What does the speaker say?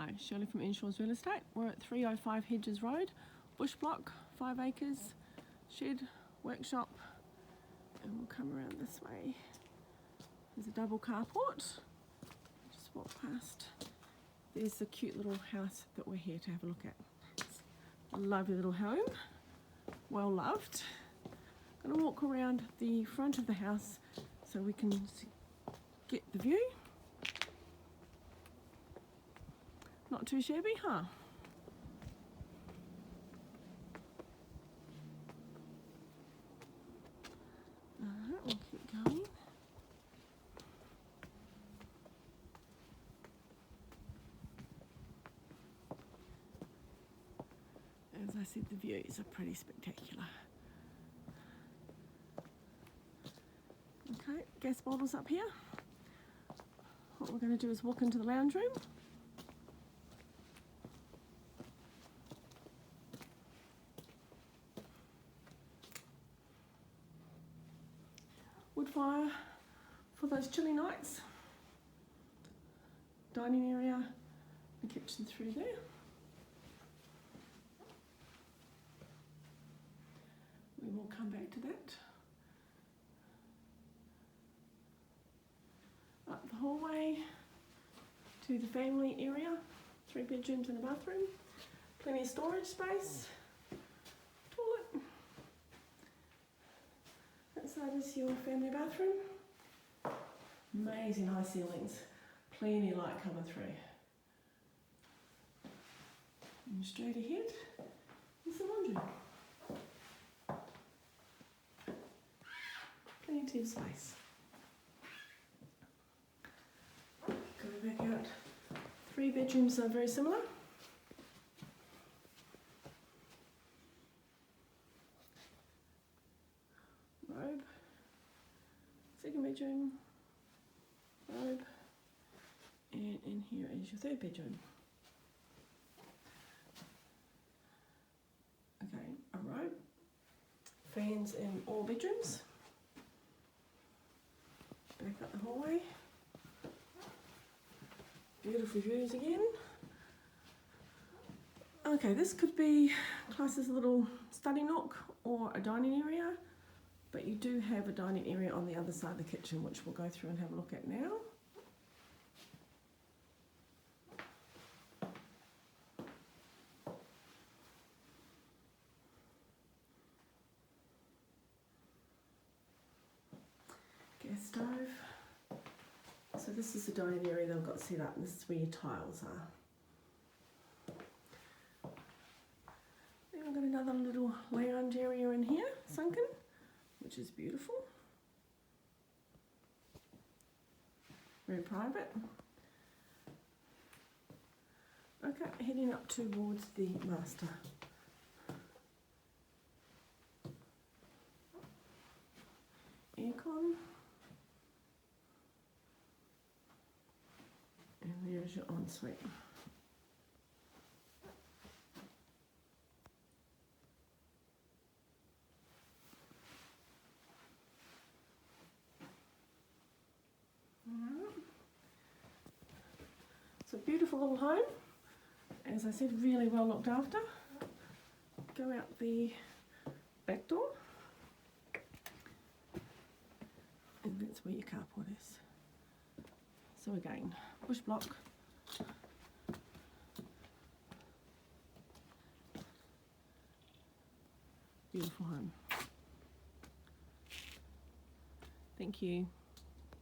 Hi, Shirley from Inshaw's Real Estate. We're at 305 Hedges Road, bush block, 5 acres, shed, workshop, and we'll come around this way. There's a double carport. Just walk past. There's the cute little house that we're here to have a look at. It's a lovely little home, well loved. I'm gonna walk around the front of the house so we can get the view. Not too shabby, huh? Alright, we'll keep going. As I said, the views are pretty spectacular. Okay, gas bottles up here. What we're going to do is walk into the lounge room. Wood fire for those chilly nights. Dining area, the kitchen through there. We will come back to that. Up the hallway to the family area, 3 bedrooms and a bathroom. Plenty of storage space. Toilet. That side is your family bathroom. Amazing high ceilings. Plenty of light coming through. And straight ahead is the laundry. Plenty of space. Going back out. 3 bedrooms are very similar. Robe. Second bedroom. Robe. And in here is your 3rd bedroom. Okay, a robe. Fans in all bedrooms. Back up the hallway. Beautiful views again. Okay, this could be classed as a little study nook or a dining area, but you do have a dining area on the other side of the kitchen, which we'll go through and have a look at now. Gas stove. So this is the dining area they've got set up, and this is where your tiles are. Then we've got another little lounge area in here, Sunken, which is beautiful. Very private. Okay, heading up towards the master. Aircon. And there's your ensuite. It's a beautiful little home. As I said, really well looked after. Go out the back door. And that's where your carport is. So again, bush block. Beautiful home. Thank you.